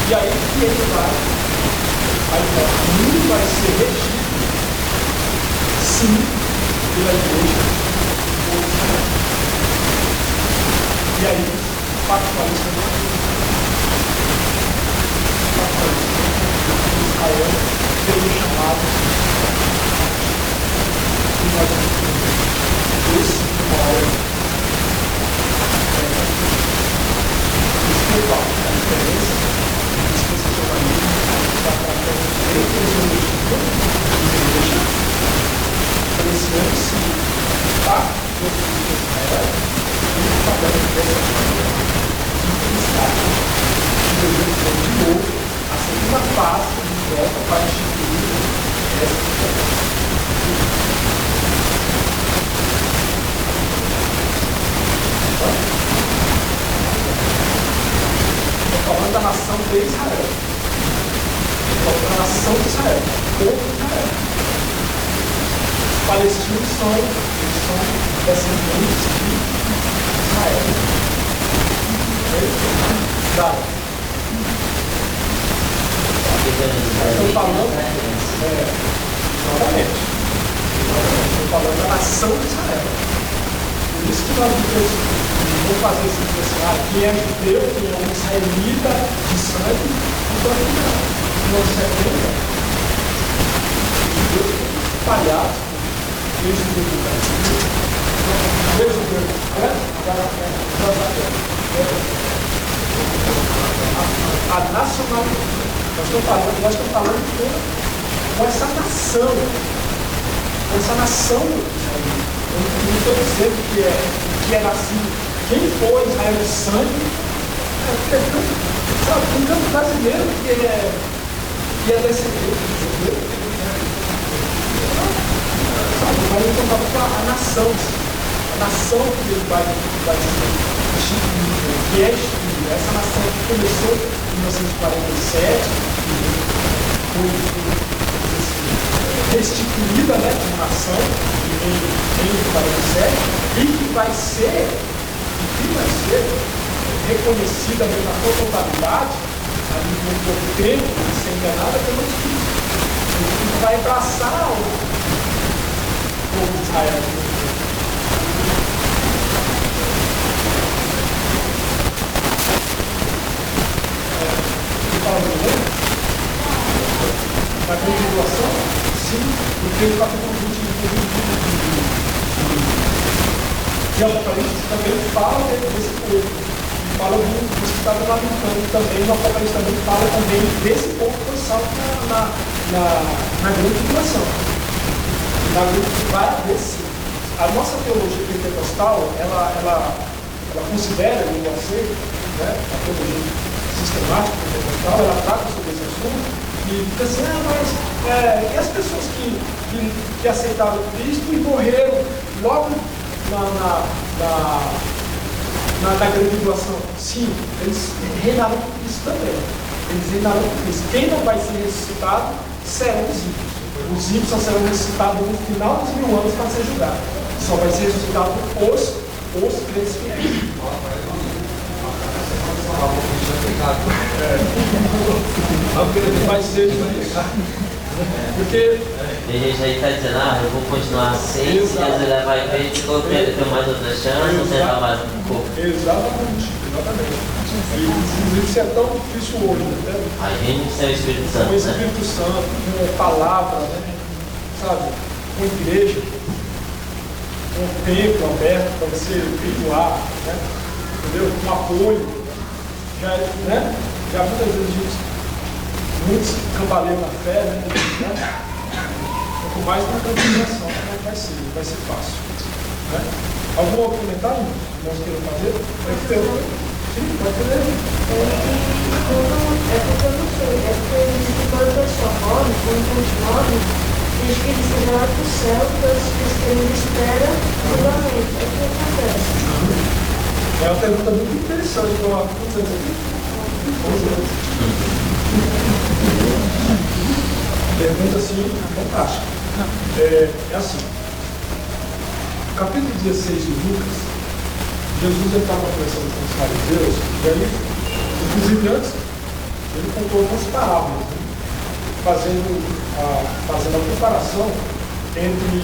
e aí que ele vai, aí o mundo vai ser regido, sim, pela igreja. E aí, factualista Israel veio chamado de nós esse maior desculpa a diferença dispensacionalismo da eclesiologia de igreja esse tá? Israel e trabalhando dessa forma de Israel que Deus foi de novo a segunda fase de volta para instituir essa diferença. Estou falando da nação de Israel. Estou falando da nação de Israel, do povo de Israel. Os palestinos são descendentes de Israel. Claro. Estou falando. Exatamente. Estou falando da nação de Israel. Por isso que nós vamos fazer esse assim, quem é judeu, quem é um israelita de sangue, então não se atenta. Os judeus espalhados. A nacionalidade. Nós estamos falando com essa nação. Com essa nação. Eu não estou dizendo que é nascido. Quem foi Israel de sangue? Sabe, um canto brasileiro que é descendente. Mas ele contava com a nação que ele vai instituir, que é instituir. Essa nação que começou em 1947, que foi restituída, né, como nação em 1947, e que vai ser reconhecida na sua totalidade, ali no tempo, sem enganada, pelo Espírito. O Espírito vai abraçar o povo de Israel. Na grande tribulação? Sim, porque ele está falando de Apocalipse também fala desse povo. Fala dos que estavam lamentando também, no Apocalipse também fala também desse povo que foi salvo na grande tribulação. Na grande vai desse. A nossa teologia pentecostal, ela considera, eu não sei, né, a teologia sistemática pentecostal, ela trata sobre esse assunto e fica assim, mas e as pessoas que aceitaram Cristo e morreram logo na grande tribulação? Sim, eles reinaram com Cristo também. Eles reinaram com Cristo. Quem não vai ser ressuscitado serão os ímpios. Os ímpios só serão ressuscitados no final dos 1000 anos para ser julgados. Só vai ser ressuscitado os crentes fiéis. Vai ser porque tem gente aí que está dizendo, eu vou continuar assim, se Deus ele vai ver, eu tenho mais outra chance, vou tentar mais um pouco. Exatamente. E isso é tão difícil hoje, né? A gente tem o Espírito Santo. Com o Espírito Santo, com palavra, né? Sabe? Com igreja, com o templo aberto para você perdoar, né? Entendeu? Com apoio. Já, né? Já muitas vezes muitos cambaleiam na fé, né? Quanto mais na congregação, vai ser fácil. Né? Algum outro comentário que nós queremos fazer? Sim, pode fazer. É porque eu não sei, é porque quando a pessoa morre, quando a gente morre, diz que ele se vai para o céu, que ele espera o julgamento. É o que acontece. É uma pergunta muito interessante. Quantos anos aqui? 11 anos. Pergunta assim, fantástica. É assim. Capítulo 16 de Lucas, Jesus estava conversando com os fariseus, e aí, inclusive antes, ele contou algumas parábolas, né? fazendo a comparação entre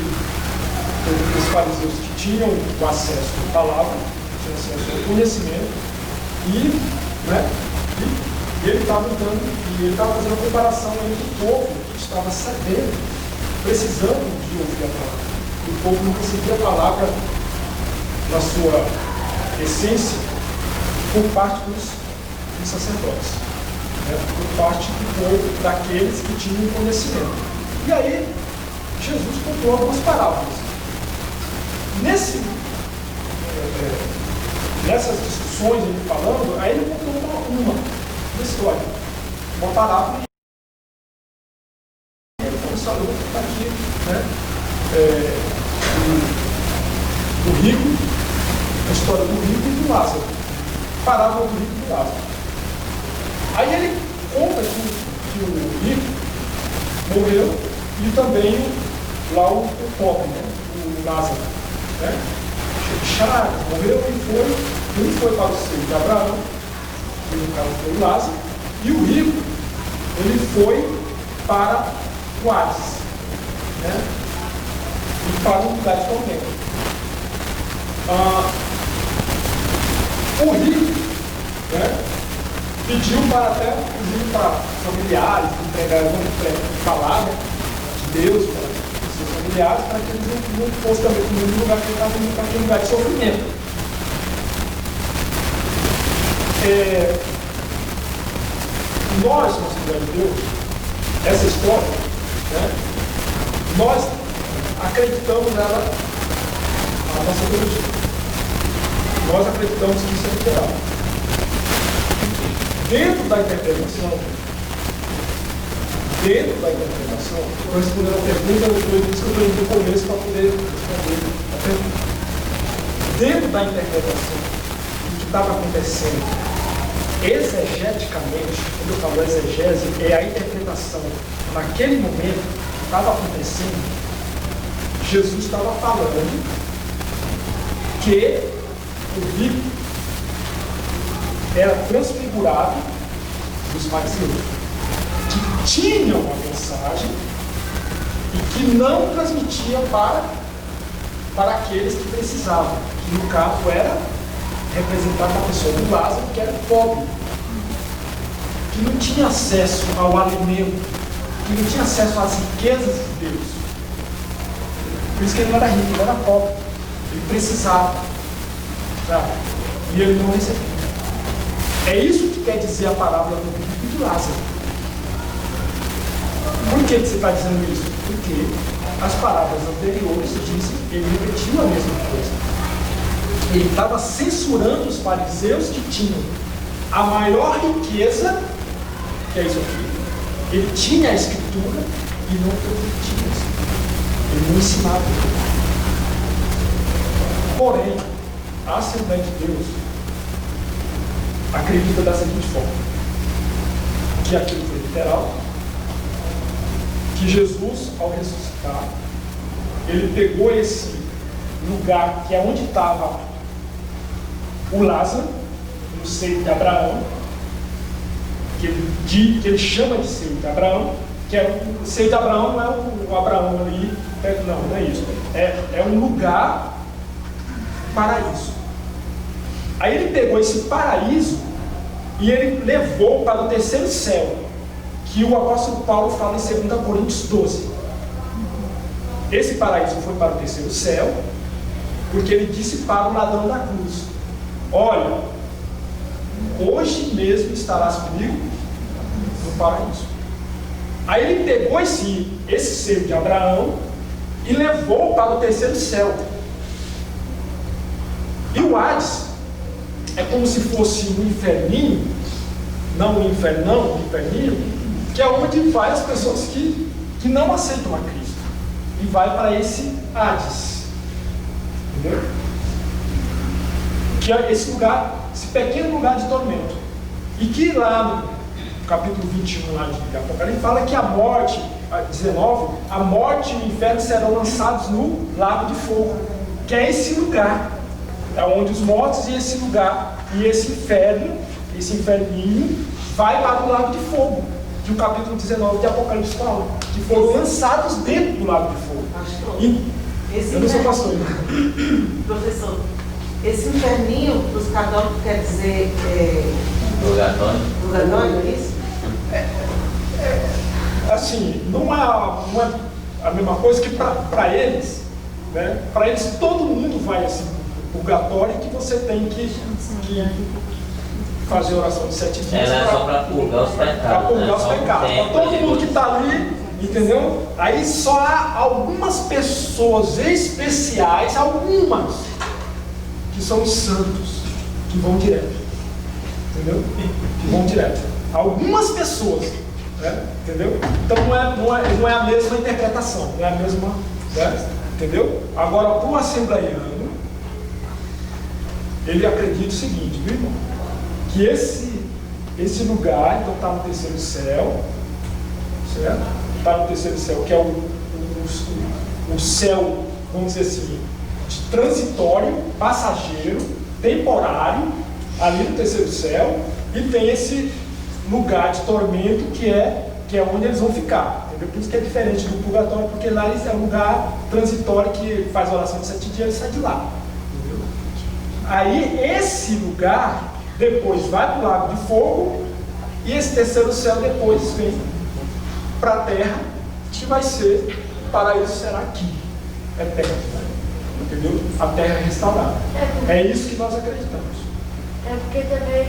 os fariseus que tinham o acesso à palavra, tinham acesso ao conhecimento, e, né, e ele estava fazendo a comparação entre o povo que estava sabendo, precisando de ouvir a palavra. O povo não recebia a palavra na sua essência por parte dos sacerdotes, né? Por parte do povo, daqueles que tinham conhecimento. E aí, Jesus contou algumas parábolas. Nessas discussões, ele falando, aí ele contou uma história, uma parábola. E ele falou, sabe, está aqui, né? Do rico, a história do rico e do Lázaro. Parábola do rico e do Lázaro. Aí ele conta que o rico morreu e também lá o pobre, né? O Lázaro. Né? Chaves morreu e foi para o seio de Abraão, que no caso foi o Lázaro, e o rico, ele foi para o Hades, né? E para um lugar de tormento. O rico, né, pediu para até, inclusive para familiares, que entregaram palavra de Deus para os seus familiares, para que eles não fossem também no mesmo lugar que ele estava indo, para aquele lugar de sofrimento. Nós, na Assembleia de Deus, essa história, né, nós acreditamos nela, a nossa teologia. Nós acreditamos que isso é literal. Dentro da interpretação, eu respondi a pergunta, eu disse que eu estou indo no começo para poder responder a pergunta. Dentro da interpretação do que estava acontecendo, exegeticamente, quando eu falo exegese, é a interpretação naquele momento que estava acontecendo. Jesus estava falando que o rico era transfigurado dos fariseus, que tinham a mensagem e que não transmitia para aqueles que precisavam, que no caso era representada a pessoa do Lázaro, que era pobre, que não tinha acesso ao alimento, que não tinha acesso às riquezas de Deus. Por isso que ele não era rico, ele era pobre, ele precisava, sabe? E ele não recebia. É isso que quer dizer a parábola do rico e do Lázaro. Por que você está dizendo isso? Porque as parábolas anteriores dizem que ele repetiu a mesma coisa. Ele estava censurando os fariseus que tinham a maior riqueza, que é isso aqui. Ele tinha a escritura e não transmitia isso. Ele não ensinava. Porém, a Assembleia de Deus acredita da seguinte forma: que aquilo foi literal que Jesus, ao ressuscitar, ele pegou esse lugar que é onde estava o Lázaro, no seio de Abraão, que ele chama de seio de Abraão, que é o seio de Abraão, não é o Abraão ali, não é isso. É um lugar, paraíso. Aí ele pegou esse paraíso e ele levou para o terceiro céu, que o apóstolo Paulo fala em 2 Coríntios 12. Esse paraíso foi para o terceiro céu, porque ele disse para o ladrão da cruz: olha, hoje mesmo estarás comigo no paraíso. Aí ele pegou esse seio de Abraão e levou para o terceiro céu. E o Hades é como se fosse um inferninho, não um infernão, um inferninho, que é onde vai as pessoas que não aceitam a Cristo. E vai para esse Hades. Entendeu? Que é esse lugar, esse pequeno lugar de tormento. E que lá no capítulo 21 lá de Apocalipse fala que a morte, 19, a morte e o inferno serão lançados no lago de fogo, que é esse lugar, é onde os mortos e esse lugar, e esse inferno, esse inferninho, vai para o lago de fogo, que o capítulo 19 de Apocalipse fala, que foram lançados dentro do lago de fogo. Eu não sou pastor. Professor, esse inferninho, para os católicos, quer dizer purgatório, é isso? Assim, não é a mesma coisa que para eles, né? Para eles todo mundo vai assim, purgatório, que você tem que fazer oração de 7 dias. Ela é só para purgar os pecados. Para purgar os pecados. Para todo mundo que está ali, entendeu? Aí só há algumas pessoas especiais, algumas, que são os santos, que vão direto. Entendeu? Que vão direto. Algumas pessoas, né? Entendeu? Então não é a mesma interpretação, não é a mesma, né? Entendeu? Agora, para o assembleiano, ele acredita o seguinte, viu, irmão? Que esse lugar, então está no terceiro céu, certo? Está no terceiro céu, que é o céu, vamos dizer assim, de transitório, passageiro, temporário, ali no terceiro céu, e tem esse lugar de tormento que é onde eles vão ficar, entendeu? Por isso que é diferente do purgatório, porque lá é um lugar transitório que faz oração de 7 dias e sai de lá, entendeu? Aí esse lugar depois vai para o lago de fogo, e esse terceiro céu depois vem para a terra, que vai ser, o paraíso será aqui, eterno, entendeu? A terra restaurada. É isso que nós acreditamos. É porque também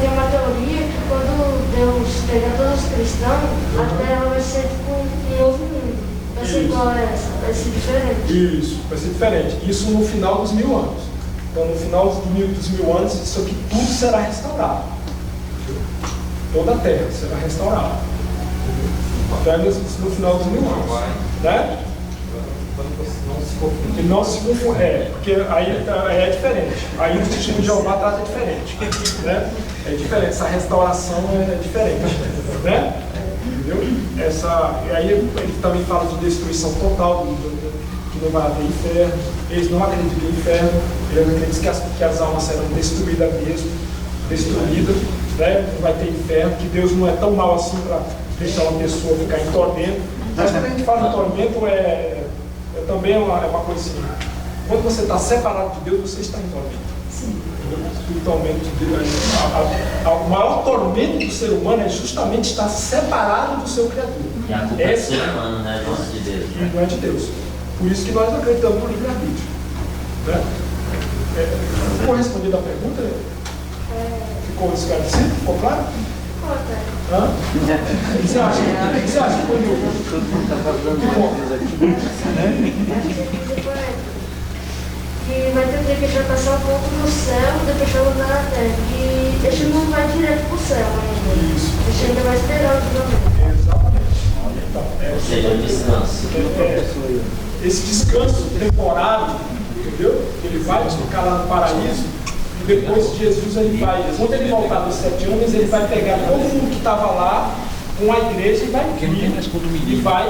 tem uma teoria que quando Deus pegar todos os cristãos, a terra vai ser tipo um novo mundo. Vai ser igual a essa, vai ser diferente. Isso, vai ser diferente. Isso no final dos 1000 anos. Então no final dos mil anos, isso aqui tudo será restaurado. Toda a terra será restaurada. Então é no final dos 1000 anos. Né? E não se confunde, porque aí é diferente. Aí o testemunho de Jeová trata diferente. Né? É diferente, essa restauração é diferente. Né? Entendeu? E aí ele também fala de destruição total, que não vai haver inferno. Eles não acreditam em inferno, eles acreditam que as almas serão destruídas mesmo, destruídas, né? Não vai ter inferno, que Deus não é tão mau assim para deixar uma pessoa ficar em tormento. Mas quando a gente fala em tormento, também é uma coisa assim, quando você está separado de Deus, você está em tormento. Sim. O tormento de Deus, o maior tormento do ser humano é justamente estar separado do seu Criador. E a culpa é do ser humano, né? Não é de Deus. E não é de Deus. Por isso que nós acreditamos no livre-arbítrio. Né? Ficou respondida a pergunta? Ficou esclarecido? Ficou claro? Hã? O que você acha? O que você acha? Que vai ter que ele vai passar um pouco no céu, depois vai voltar na terra. E esse não vai direto pro céu ainda. Isso. Esse ainda vai esperar o julgamento. Exatamente. Ou seja, um descanso. Esse descanso temporário, entendeu? Ele vai ficar lá no paraíso, e depois Jesus, quando ele voltar dos 7 anos, ele vai pegar todo mundo que estava lá com a igreja e vai Porque não tem mais condomínio. e vai,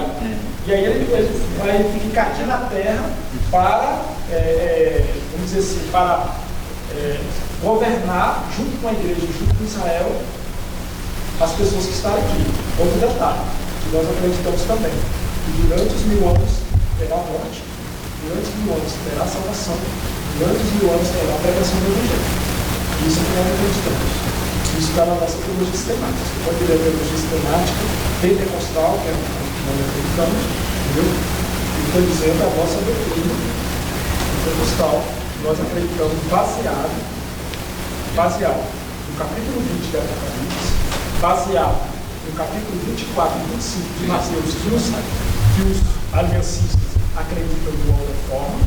e aí ele vai ficar aqui na terra para, vamos dizer assim, para governar junto com a igreja, junto com Israel, as pessoas que estão aqui. Outro detalhe, que nós acreditamos também, que durante os 1000 anos terá a morte, durante os 1000 anos terá a salvação, durante os 1000 anos terá a pregação do Evangelho. Isso é que nós acreditamos. Isso está na nossa teologia sistemática. Você pode ler a teologia sistemática pentecostal, que é o que nós acreditamos, entendeu? E estou dizendo a nossa doutrina pentecostal, nós acreditamos baseado no capítulo 20 de Apocalipse, baseado no capítulo 24 e 25 de Mateus, que os aliancistas acreditam de uma outra forma,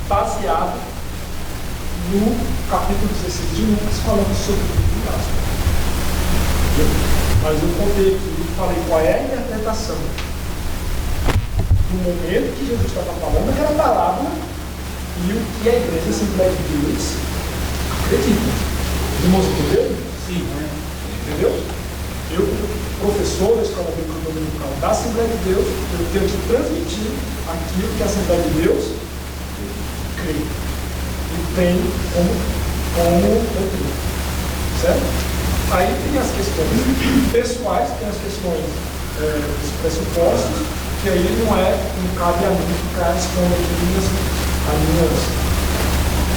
baseado no capítulo 16 de Lucas, falando sobre o livro de Lázaro. Mas eu contei aqui e falei qual é a interpretação do momento que Jesus estava falando, aquela parábola, e o que a igreja Assembleia de Deus acredita. Os irmãos entenderam? Sim. Entendeu? Eu, professor da Escola Bíblica Dominical da Assembleia de Deus, eu tenho que transmitir aquilo que a Assembleia de Deus crê. E tem como doutrina. Certo? Aí tem as questões pessoais, tem as questões dos pressupostos, que aí não cabe a mim ficar expondo aqui as minhas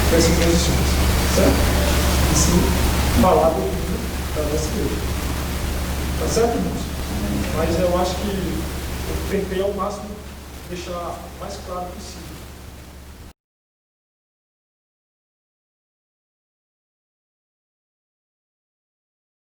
pressuposições. Certo? E sim, falar do livro da nossa igreja. Tá certo, irmãos? Mas eu acho que eu tentei ao máximo deixar mais claro possível.